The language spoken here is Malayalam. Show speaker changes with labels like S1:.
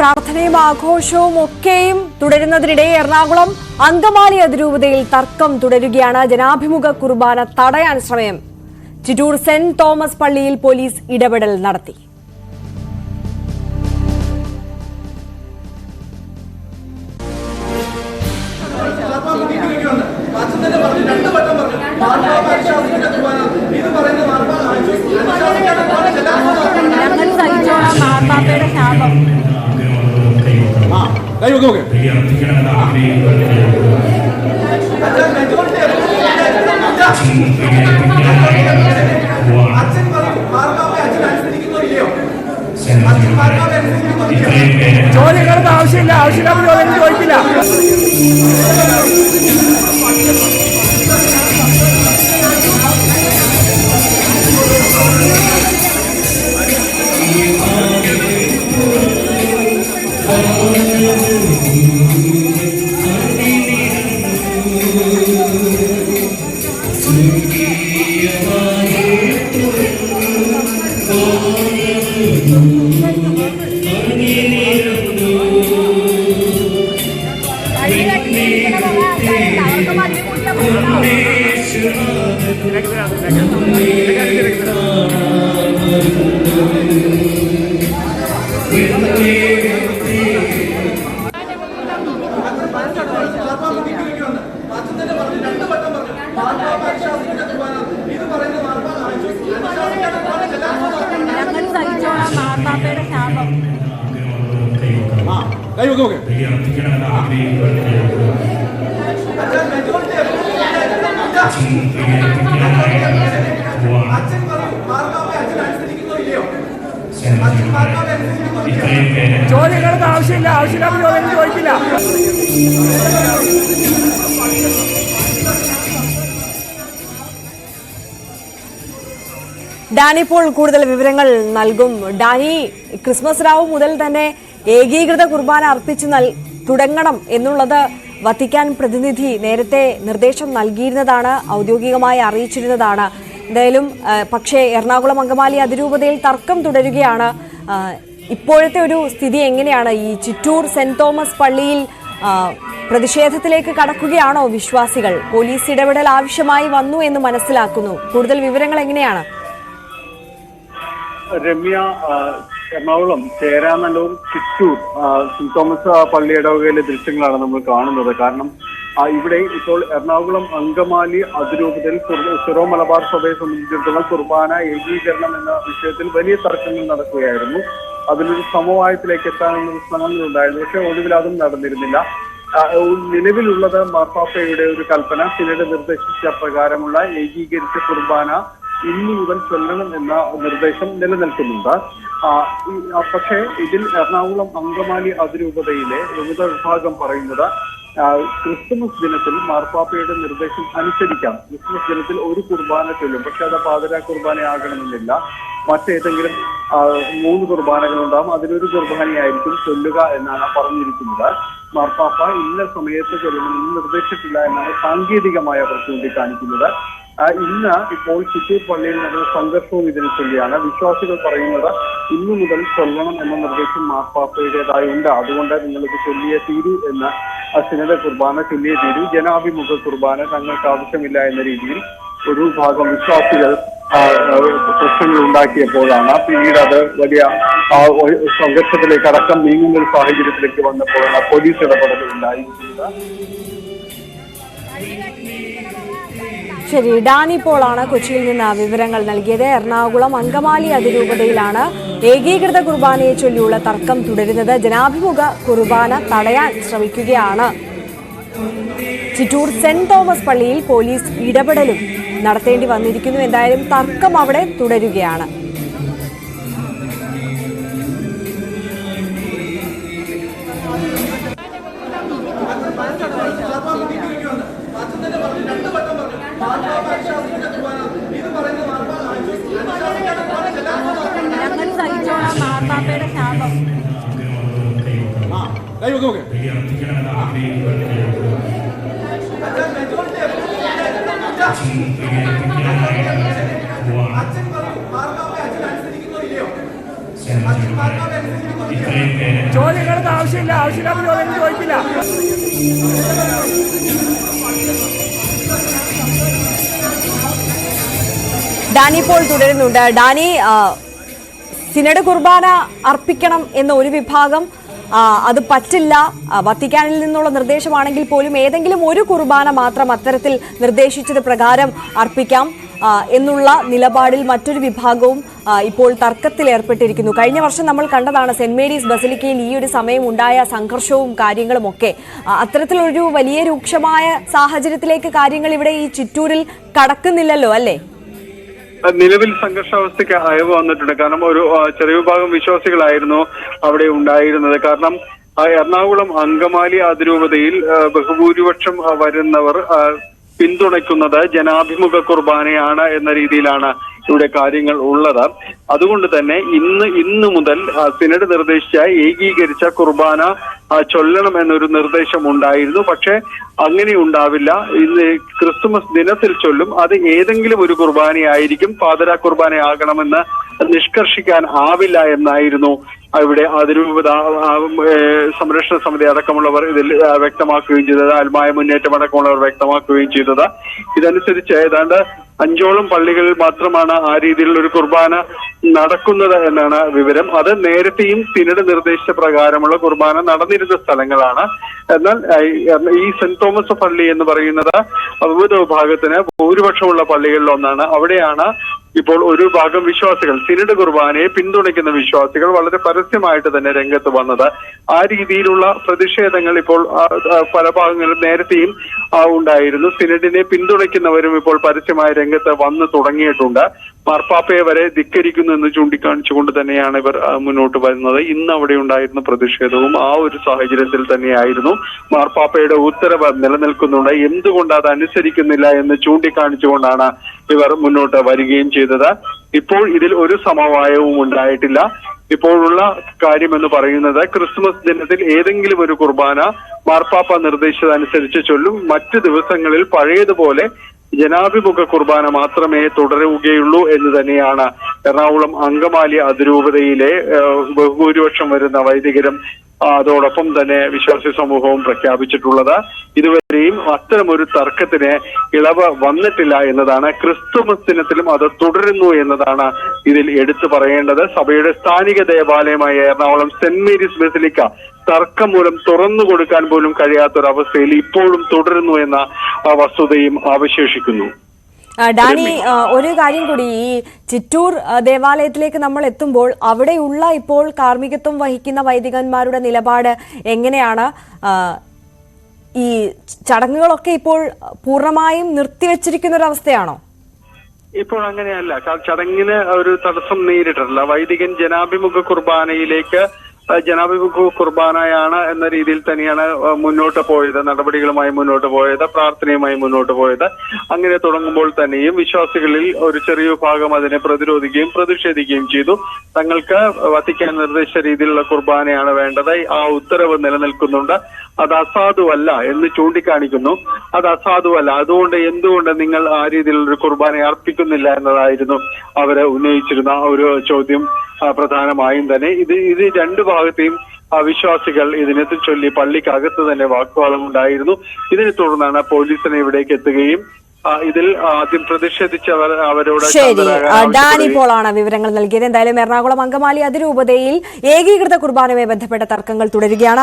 S1: പ്രാർത്ഥനയും ആഘോഷവും ഒക്കെയും തുടരുന്നതിനിടെ എറണാകുളം അങ്കമാലി അതിരൂപതയിൽ തർക്കം തുടരുകയാണ്. ജനാഭിമുഖ കുർബാന തടയാൻ ശ്രമം. ചിറ്റൂർ സെന്റ് തോമസ് പള്ളിയിൽ പോലീസ് ഇടപെടൽ നടത്തി.
S2: ജോലികൾക്ക് ആവശ്യമില്ല, ആവശ്യമില്ലാത്ത ജോലി ചോദിക്കില്ല. ജോലികൾക്ക് ആവശ്യമില്ല, ആവശ്യമില്ലാത്ത ജോലി ചോദിക്കില്ല.
S1: ഡാനി ഇപ്പോൾ കൂടുതൽ വിവരങ്ങൾ നൽകും. ഡാനി, ക്രിസ്മസ് രാവ് മുതൽ തന്നെ ഏകീകൃത കുർബാന അർപ്പിച്ച് തുടങ്ങണം എന്നുള്ളത് വത്തിക്കാൻ പ്രതിനിധി നേരത്തെ നിർദ്ദേശം നൽകിയിരുന്നതാണ്, ഔദ്യോഗികമായി അറിയിച്ചിരുന്നതാണ്. എന്തായാലും പക്ഷേ എറണാകുളം അങ്കമാലി അതിരൂപതയിൽ തർക്കം തുടരുകയാണ്. ഇപ്പോഴത്തെ ഒരു സ്ഥിതി എങ്ങനെയാണ്? ഈ ചിറ്റൂർ സെന്റ് തോമസ് പള്ളിയിൽ പ്രതിഷേധത്തിലേക്ക് കടക്കുകയാണോ വിശ്വാസികൾ? പോലീസ് ഇടപെടൽ ആവശ്യമായി വന്നു എന്ന് മനസ്സിലാക്കുന്നു. കൂടുതൽ വിവരങ്ങൾ എങ്ങനെയാണ്?
S3: രമ്യ, എറണാകുളം ചേരാനല്ലൂർ ചിറ്റൂർ സെന്റ് തോമസ് പള്ളി ഇടവകയിലെ ദൃശ്യങ്ങളാണ് നമ്മൾ കാണുന്നത്. കാരണം ഇവിടെ ഇപ്പോൾ എറണാകുളം അങ്കമാലി അതിരൂപതയിൽ സിറോ മലബാർ സഭയെ സംബന്ധിച്ചിടത്തോളം കുർബാന ഏകീകരണം എന്ന വിഷയത്തിൽ വലിയ തർക്കങ്ങൾ നടക്കുകയായിരുന്നു. അതിലൊരു സമവായത്തിലേക്ക് എത്താനുള്ള ശ്രമങ്ങളുണ്ടായിരുന്നു. പക്ഷെ ഒടുവിൽ അതും നടന്നിരുന്നില്ല. നിലവിലുള്ളത് മാർപ്പാപ്പയുടെ ഒരു കൽപ്പന, പിന്നീട് നിർദ്ദേശിച്ച പ്രകാരമുള്ള ഏകീകരിച്ച കുർബാന ഇന്നു മുതൽ ചൊല്ലണം എന്ന നിർദ്ദേശം നിലനിൽക്കുന്നുണ്ട്. പക്ഷേ ഇതിൽ എറണാകുളം അങ്കമാലി അതിരൂപതയിലെ വിവിധ വിഭാഗം പറയുന്നത് ക്രിസ്തുമസ് ദിനത്തിൽ മാർപ്പാപ്പയുടെ നിർദ്ദേശം അനുസരിക്കാം. ക്രിസ്തുമസ് ദിനത്തിൽ ഒരു കുർബാന ചൊല്ലും, പക്ഷെ അത് പാതിരാ കുർബാനയാകണമെന്നില്ല. മറ്റേതെങ്കിലും 3 കുർബാനകളുണ്ടാകും, അതിലൊരു കുർബാനയായിരിക്കും ചൊല്ലുക എന്നാണ് പറഞ്ഞിരിക്കുന്നത്. മാർപ്പാപ്പ ഇന്ന സമയത്ത് ചൊല്ലണമെന്ന് നിർദ്ദേശിച്ചിട്ടില്ല എന്നാണ് സാങ്കേതികമായി അവർ ചൂണ്ടിക്കാണിക്കുന്നത്. ഇന്ന് ഇപ്പോൾ ചിറ്റൂർ പള്ളിയിൽ നടന്ന സംഘർഷവും ഇതിനെ ചൊല്ലിയാണ്. വിശ്വാസികൾ പറയുന്നത് ഇന്നു മുതൽ ചൊല്ലണം എന്ന നിർദ്ദേശം മാർപ്പാപ്പയുടേതായി ഉണ്ട്, അതുകൊണ്ട് നിങ്ങളിത് ചൊല്ലിയേ തീരൂ എന്ന്. സിനഡ് കുർബാന ചൊല്ലിയേ തീരൂ, ജനാഭിമുഖ കുർബാന തങ്ങൾക്ക് ആവശ്യമില്ല എന്ന രീതിയിൽ ഒരു ഭാഗം വിശ്വാസികൾ പ്രശ്നങ്ങൾ ഉണ്ടാക്കിയപ്പോഴാണ് പിന്നീട് അത് വലിയ സംഘർഷത്തിലേക്ക് അടക്കം നീങ്ങുന്ന ഒരു സാഹചര്യത്തിലേക്ക് വന്നപ്പോഴാണ് പോലീസ് ഇടപെടൽ ഉണ്ടായിരിക്കുന്നത്.
S1: ശരി, ഡാനി പോളാണ് കൊച്ചിയിൽ നിന്ന് വിവരങ്ങൾ നൽകിയത്. എറണാകുളം അങ്കമാലി അതിരൂപതയിലാണ് ഏകീകൃത കുർബാനയെ ചൊല്ലിയുള്ള തർക്കം തുടരുന്നത്. ജനാഭിമുഖ കുർബാന തടയാൻ ശ്രമിക്കുകയാണ്. ചിറ്റൂർ സെന്റ് തോമസ് പള്ളിയിൽ പോലീസ് ഇടപെടലും നടത്തേണ്ടി വന്നിരിക്കുന്നു. എന്തായാലും തർക്കം അവിടെ തുടരുകയാണ്.
S2: ചോദ്യങ്ങൾക്ക് ആവശ്യമില്ല, ആവശ്യമില്ലാത്ത ചോദ്യങ്ങൾ ചോദിക്കില്ല.
S1: ഡാനി ഇപ്പോൾ തുടരുന്നുണ്ട്. ഡാനി, സിനഡ് കുർബാന അർപ്പിക്കണം എന്ന ഒരു വിഭാഗം അത് പറ്റില്ല, വത്തിക്കാനിൽ നിന്നുള്ള നിർദ്ദേശമാണെങ്കിൽ പോലും ഏതെങ്കിലും ഒരു കുർബാന മാത്രം അത്തരത്തിൽ നിർദ്ദേശിച്ചത് പ്രകാരം അർപ്പിക്കാം എന്നുള്ള നിലപാടിൽ മറ്റൊരു വിഭാഗവും ഇപ്പോൾ തർക്കത്തിൽ ഏർപ്പെട്ടിരിക്കുന്നു. കഴിഞ്ഞ വർഷം നമ്മൾ കണ്ടതാണ് സെന്റ് മേരീസ് ബസിലിക്കയിൽ ഈ ഒരു സമയം ഉണ്ടായ സംഘർഷവും കാര്യങ്ങളും ഒക്കെ. അത്തരത്തിലൊരു വലിയ രൂക്ഷമായ സാഹചര്യത്തിലേക്ക് കാര്യങ്ങൾ ഇവിടെ ഈ ചിറ്റൂരിൽ കടക്കുന്നില്ലല്ലോ, അല്ലേ?
S3: നിലവിൽ സംഘർഷാവസ്ഥയ്ക്ക് അയവ് വന്നിട്ടുണ്ട്. കാരണം ഒരു ചെറിയ വിഭാഗം വിശ്വാസികളായിരുന്നു അവിടെ ഉണ്ടായിരുന്നത്. കാരണം എറണാകുളം അങ്കമാലി അതിരൂപതയിൽ ബഹുഭൂരിപക്ഷം വരുന്നവർ പിന്തുണയ്ക്കുന്നത് ജനാഭിമുഖ കുർബാനയാണ് എന്ന രീതിയിലാണ് ഇവിടെ കാര്യങ്ങൾ ഉള്ളത്. അതുകൊണ്ട് തന്നെ ഇന്ന് മുതൽ സിനഡ് നിർദ്ദേശിച്ച ഏകീകരിച്ച കുർബാന ചൊല്ലണം എന്നൊരു നിർദ്ദേശം ഉണ്ടായിരുന്നു. പക്ഷെ അങ്ങനെ ഉണ്ടാവില്ല. ഇന്ന് ക്രിസ്തുമസ് ദിനത്തിൽ ചൊല്ലും. അത് ഏതെങ്കിലും ഒരു കുർബാനയായിരിക്കും, പാതിരാ കുർബാനയാകണമെന്ന് നിഷ്കർഷിക്കാൻ ആവില്ല എന്നായിരുന്നു ഇവിടെ അതിരൂപത സംരക്ഷണ സമിതി അടക്കമുള്ളവർ ഇതിൽ വ്യക്തമാക്കുകയും ചെയ്തത്. ആത്മായ മുന്നേറ്റം അടക്കമുള്ളവർ വ്യക്തമാക്കുകയും ചെയ്തത്. ഇതനുസരിച്ച് ഏതാണ്ട് 5ഓളം പള്ളികളിൽ മാത്രമാണ് ആ രീതിയിലുള്ള ഒരു കുർബാന നടക്കുന്നത് എന്നാണ് വിവരം. അത് നേരത്തെയും സിനഡ് നിർദ്ദേശിച്ച പ്രകാരമുള്ള കുർബാന നടന്നിരുന്ന സ്ഥലങ്ങളാണ്. എന്നാൽ ഈ സെന്റ് തോമസ് പള്ളി എന്ന് പറയുന്നത് വിവിധ വിഭാഗത്തിന് ഭൂരിപക്ഷമുള്ള പള്ളികളിൽ ഒന്നാണ്. അവിടെയാണ് ഇപ്പോൾ ഒരു ഭാഗം വിശ്വാസികൾ, സിനഡ് കുർബാനയെ പിന്തുണയ്ക്കുന്ന വിശ്വാസികൾ വളരെ പരസ്യമായിട്ട് തന്നെ രംഗത്ത് വന്നത്. ആ രീതിയിലുള്ള പ്രതിഷേധങ്ങൾ ഇപ്പോൾ പല ഭാഗങ്ങളിലും നേരത്തെയും ഉണ്ടായിരുന്നു. സിനഡിനെ പിന്തുണയ്ക്കുന്നവരും ഇപ്പോൾ പരസ്യമായ രംഗത്ത് വന്നു തുടങ്ങിയിട്ടുണ്ട്. മാർപ്പാപ്പയെ വരെ ധിക്കരിക്കുന്നു എന്ന് ചൂണ്ടിക്കാണിച്ചുകൊണ്ട് തന്നെയാണ് ഇവർ മുന്നോട്ട് വരുന്നത്. ഇന്ന് അവിടെ ഉണ്ടായിരുന്ന പ്രതിഷേധവും ആ ഒരു സാഹചര്യത്തിൽ തന്നെയായിരുന്നു. മാർപ്പാപ്പയുടെ ഉത്തരവ് നിലനിൽക്കുന്നുണ്ട്, എന്തുകൊണ്ട് അത് അനുസരിക്കുന്നില്ല എന്ന് ചൂണ്ടിക്കാണിച്ചുകൊണ്ടാണ് ഇവർ മുന്നോട്ട് വരികയും ചെയ്തത്. ഇപ്പോൾ ഇതിൽ ഒരു സമവായവും ഉണ്ടായിട്ടില്ല. ഇപ്പോഴുള്ള കാര്യം എന്ന് പറയുന്നത് ക്രിസ്മസ് ദിനത്തിൽ ഏതെങ്കിലും ഒരു കുർബാന മാർപ്പാപ്പ നിർദ്ദേശിച്ചതനുസരിച്ച് ചൊല്ലും. മറ്റു ദിവസങ്ങളിൽ പഴയതുപോലെ ജനാഭിമുഖ കുർബാന മാത്രമേ തുടരുകയുള്ളൂ എന്ന് തന്നെയാണ് എറണാകുളം അങ്കമാലി അതിരൂപതയിലെ ബഹുഭൂരിപക്ഷം വരുന്ന വൈദികരും അതോടൊപ്പം തന്നെ വിശ്വാസി സമൂഹവും പ്രഖ്യാപിച്ചിട്ടുള്ളത്. ഇതുവരെയും അത്തരമൊരു തർക്കത്തിന് ഇളവ് വന്നിട്ടില്ല എന്നതാണ്. ക്രിസ്തുമസ് ദിനത്തിലും അത് തുടരുന്നു എന്നതാണ് ഇതിൽ എടുത്തു പറയേണ്ടത്. സഭയുടെ സ്ഥാനിക ദേവാലയമായ എറണാകുളം സെന്റ് മേരീസ് ബസിലിക്ക തർക്കം മൂലം തുറന്നു കൊടുക്കാൻ പോലും കഴിയാത്തൊരവസ്ഥയിൽ ഇപ്പോഴും തുടരുന്നു എന്ന വസ്തുതയും അവശേഷിക്കുന്നു.
S1: ഡാനി, ഒരു കാര്യം കൂടി, ഈ ചിറ്റൂർ ദേവാലയത്തിലേക്ക് നമ്മൾ എത്തുമ്പോൾ അവിടെയുള്ള ഇപ്പോൾ കാർമ്മികത്വം വഹിക്കുന്ന വൈദികന്മാരുടെ നിലപാട് എങ്ങനെയാണ്? ഈ ചടങ്ങുകളൊക്കെ ഇപ്പോൾ പൂർണ്ണമായും നിർത്തിവെച്ചിരിക്കുന്ന ഒരു അവസ്ഥയാണോ?
S3: ഇപ്പോൾ അങ്ങനെയല്ല. ചടങ്ങിന് ഒരു തടസ്സം നേരിട്ടിട്ടില്ല. വൈദികൻ ജനാഭിമുഖ കുർബാനയിലേക്ക് ജനാഭിമുഖ കുർബാനയാണ് എന്ന രീതിയിൽ തന്നെയാണ് മുന്നോട്ട് പോയത്, നടപടികളുമായി മുന്നോട്ട് പോയത്, പ്രാർത്ഥനയുമായി മുന്നോട്ട് പോയത്. അങ്ങനെ തുടങ്ങുമ്പോൾ തന്നെയും വിശ്വാസികളിൽ ഒരു ചെറിയ വിഭാഗം അതിനെ പ്രതിരോധിക്കുകയും പ്രതിഷേധിക്കുകയും ചെയ്തു. തങ്ങൾക്ക് വത്തിക്കാൻ നിർദ്ദേശിച്ച രീതിയിലുള്ള കുർബാനയാണ് വേണ്ടത്, ആ ഉത്തരവ് നിലനിൽക്കുന്നുണ്ട്, അത് അസാധുവല്ല എന്ന് ചൂണ്ടിക്കാണിക്കുന്നു. അത് അസാധുവല്ല, അതുകൊണ്ട് എന്തുകൊണ്ട് നിങ്ങൾ ആ രീതിയിലുള്ള ഒരു കുർബാന അർപ്പിക്കുന്നില്ല എന്നതായിരുന്നു അവര് ഉന്നയിച്ചിരുന്ന ഒരു ചോദ്യം. പ്രധാനമായും തന്നെ ഇത് രണ്ടു ഭാഗത്തെയും വിശ്വാസികൾ ഇതിനെ ചൊല്ലി പള്ളിക്കകത്ത് തന്നെ വാഗ്വാദം ഉണ്ടായിരുന്നു. ഇതിനെ തുടർന്നാണ് പോലീസിനെ ഇവിടേക്ക് എത്തുകയും ഇതിൽ ആദ്യം പ്രതിഷേധിച്ചവർ അവരോട്.
S1: ശരി, ഡാനി പോളാണ് വിവരങ്ങൾ നൽകിയത്. എന്തായാലും എറണാകുളം അങ്കമാലി അതിരൂപതയിൽ ഏകീകൃത കുർബാനയുമായി ബന്ധപ്പെട്ട തർക്കങ്ങൾ തുടരുകയാണ്.